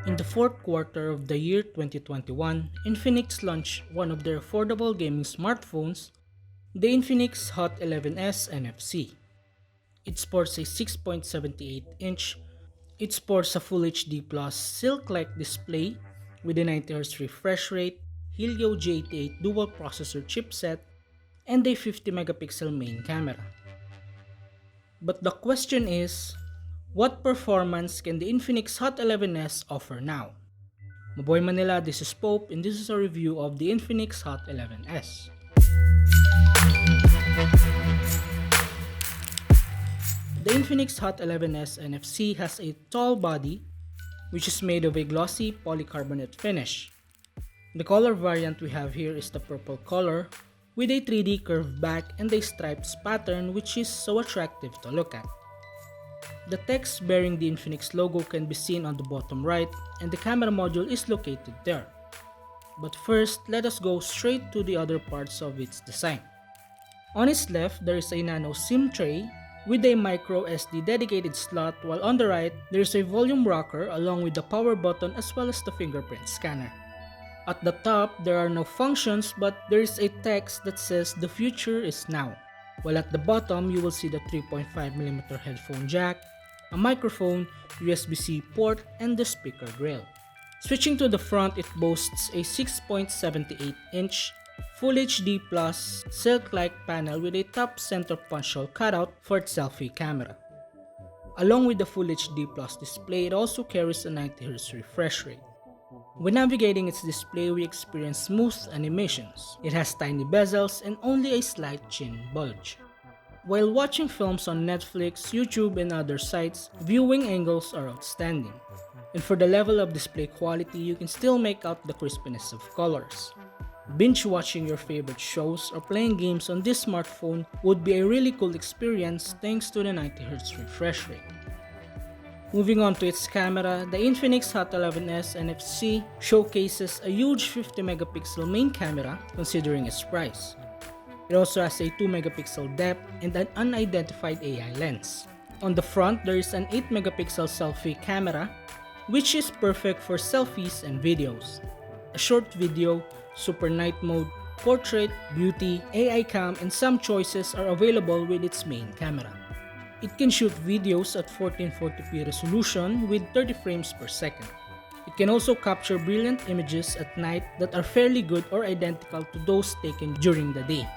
In the fourth quarter of the year 2021, Infinix launched one of their affordable gaming smartphones, the Infinix Hot 11S NFC. It sports a 6.78-inch. It sports a Full HD Plus silk-like display with a 90Hz refresh rate, Helio G88 dual processor chipset, and a 50 megapixel main camera. But the question is, what performance can the Infinix Hot 11S offer now? Maboy Manila, this is Pope and this is a review of the Infinix Hot 11S. The Infinix Hot 11S NFC has a tall body which is made of a glossy polycarbonate finish. The color variant we have here is the purple color with a 3D curved back and a stripes pattern which is so attractive to look at. The text bearing the Infinix logo can be seen on the bottom right and the camera module is located there. But first, let us go straight to the other parts of its design. On its left, there is a nano SIM tray with a micro SD dedicated slot, while on the right, there is a volume rocker along with the power button as well as the fingerprint scanner. At the top, there are no functions but there is a text that says the future is now, while at the bottom you will see the 3.5mm headphone jack, a microphone, USB-C port, and the speaker grill. Switching to the front, it boasts a 6.78-inch Full HD Plus silk-like panel with a top center punch hole cutout for its selfie camera. Along with the Full HD Plus display, it also carries a 90Hz refresh rate. When navigating its display, we experience smooth animations. It has tiny bezels and only a slight chin bulge. While watching films on Netflix, YouTube, and other sites, viewing angles are outstanding. And for the level of display quality, you can still make out the crispiness of colors. Binge watching your favorite shows or playing games on this smartphone would be a really cool experience thanks to the 90Hz refresh rate. Moving on to its camera, the Infinix Hot 11S NFC showcases a huge 50 megapixel main camera considering its price. It also has a 2 megapixel depth and an unidentified AI lens. On the front, there is an 8 megapixel selfie camera, which is perfect for selfies and videos. A short video, super night mode, portrait, beauty, AI cam, and some choices are available with its main camera. It can shoot videos at 1440p resolution with 30 frames per second. It can also capture brilliant images at night that are fairly good or identical to those taken during the day.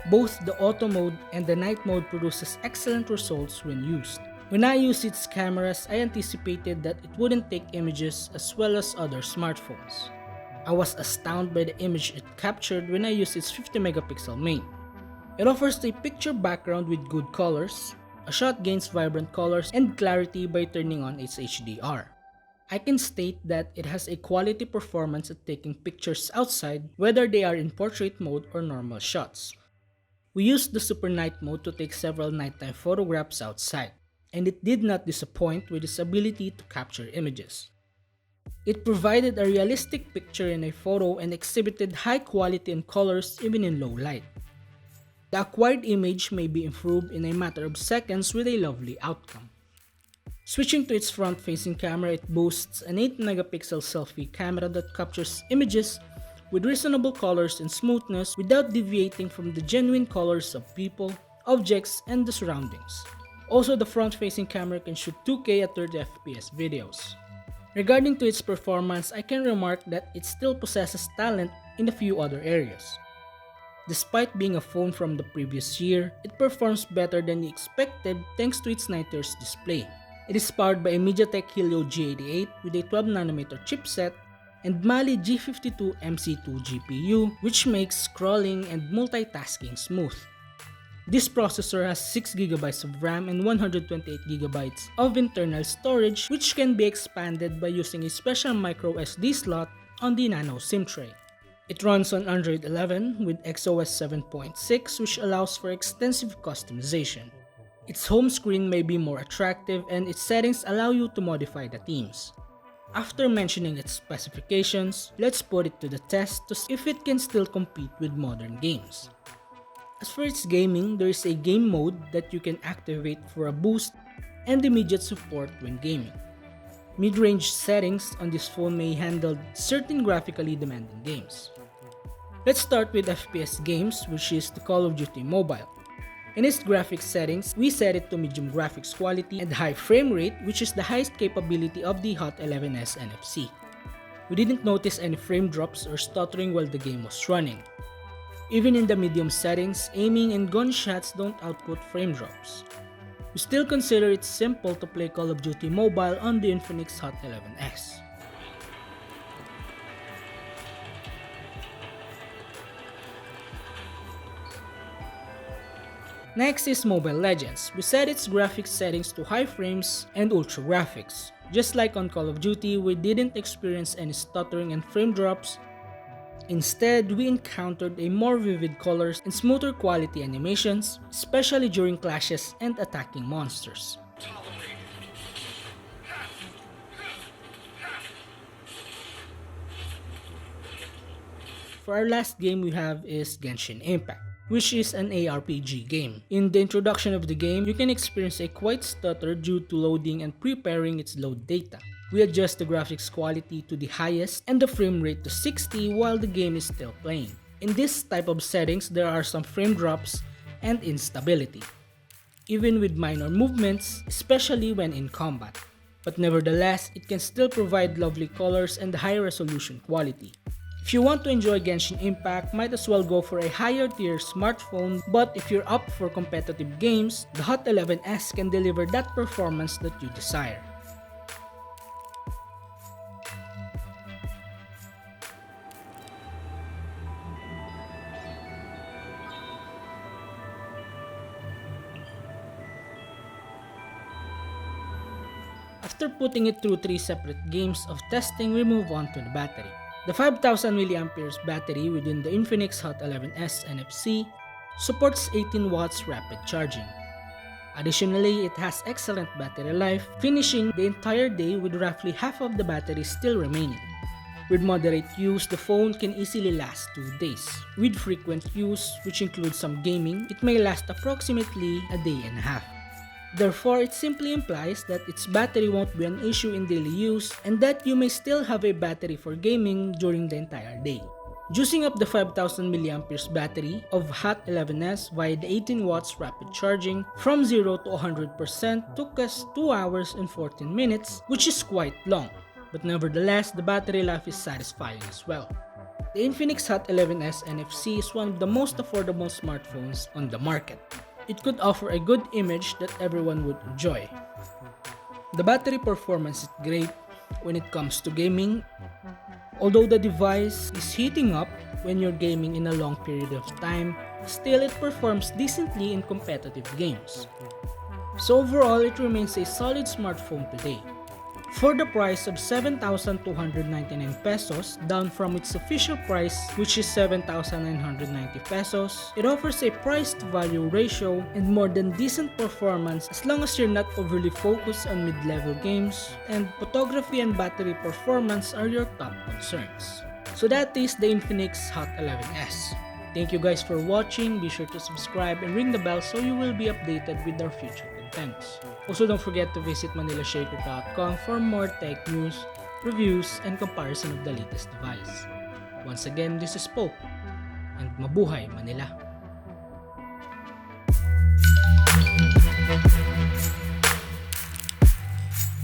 Both the auto mode and the night mode produces excellent results when used. When I used its cameras, I anticipated that it wouldn't take images as well as other smartphones. I was astounded by the image it captured when I used its 50 megapixel main. It offers a picture background with good colors. A shot gains vibrant colors and clarity by turning on its HDR. I can state that it has a quality performance at taking pictures outside, whether they are in portrait mode or normal shots. We used the super night mode to take several nighttime photographs outside, and it did not disappoint with its ability to capture images. It provided a realistic picture in a photo and exhibited high quality and colors even in low light. The acquired image may be improved in a matter of seconds with a lovely outcome. Switching to its front-facing camera, it boasts an 8 megapixel selfie camera that captures images with reasonable colors and smoothness without deviating from the genuine colors of people, objects, and the surroundings. Also, the front-facing camera can shoot 2K at 30fps videos. Regarding to its performance, I can remark that it still possesses talent in a few other areas. Despite being a phone from the previous year, it performs better than expected thanks to its 90Hz display. It is powered by a MediaTek Helio G88 with a 12nm chipset and Mali G52 MC2 GPU, which makes scrolling and multitasking smooth. This processor has 6GB of RAM and 128GB of internal storage, which can be expanded by using a special micro SD slot on the nano SIM tray. It runs on Android 11 with XOS 7.6, which allows for extensive customization. Its home screen may be more attractive and its settings allow you to modify the themes. After mentioning its specifications, let's put it to the test to see if it can still compete with modern games. As for its gaming, there is a game mode that you can activate for a boost and immediate support when gaming. Mid-range settings on this phone may handle certain graphically demanding games. Let's start with FPS games, which is the Call of Duty Mobile. In its graphics settings, we set it to medium graphics quality and high frame rate, which is the highest capability of the Hot 11s NFC. We didn't notice any frame drops or stuttering while the game was running. Even in the medium settings, aiming and gunshots don't output frame drops. We still consider it simple to play Call of Duty Mobile on the Infinix Hot 11s. Next is Mobile Legends. We set its graphics settings to high frames and ultra graphics. Just like on Call of Duty, we didn't experience any stuttering and frame drops. Instead, we encountered a more vivid colors and smoother quality animations, especially during clashes and attacking monsters. For our last game we have is Genshin Impact, which is an ARPG game. In the introduction of the game, you can experience a quite stutter due to loading and preparing its load data. We adjust the graphics quality to the highest and the frame rate to 60 while the game is still playing. In this type of settings, there are some frame drops and instability, even with minor movements, especially when in combat. But nevertheless, it can still provide lovely colors and high resolution quality. If you want to enjoy Genshin Impact, might as well go for a higher tier smartphone, but if you're up for competitive games, the Hot 11s can deliver that performance that you desire. After putting it through 3 separate games of testing, we move on to the battery. The 5000 mAh battery within the Infinix Hot 11s NFC supports 18 watts rapid charging. Additionally, it has excellent battery life, finishing the entire day with roughly half of the battery still remaining. With moderate use, the phone can easily last 2 days. With frequent use, which includes some gaming, it may last approximately a day and a half. Therefore, it simply implies that its battery won't be an issue in daily use and that you may still have a battery for gaming during the entire day. Juicing up the 5000 mAh battery of Hot 11s via the 18 watts rapid charging from 0 to 100% took us 2 hours and 14 minutes, which is quite long, but nevertheless, the battery life is satisfying as well. The Infinix Hot 11s NFC is one of the most affordable smartphones on the market. It could offer a good image that everyone would enjoy. The battery performance is great when it comes to gaming, although the device is heating up when you're gaming in a long period of time, still it performs decently in competitive games. So overall, it remains a solid smartphone today. For the price of 7,299 pesos, down from its official price which is 7,990 pesos, it offers a price-to-value ratio and more than decent performance as long as you're not overly focused on mid-level games, and photography and battery performance are your top concerns. So that is the Infinix Hot 11s. Thank you guys for watching. Be sure to subscribe and ring the bell so you will be updated with our future contents. Also, don't forget to visit manilashakers.com for more tech news, reviews, and comparison of the latest device. Once again, this is Pope, and mabuhay Manila!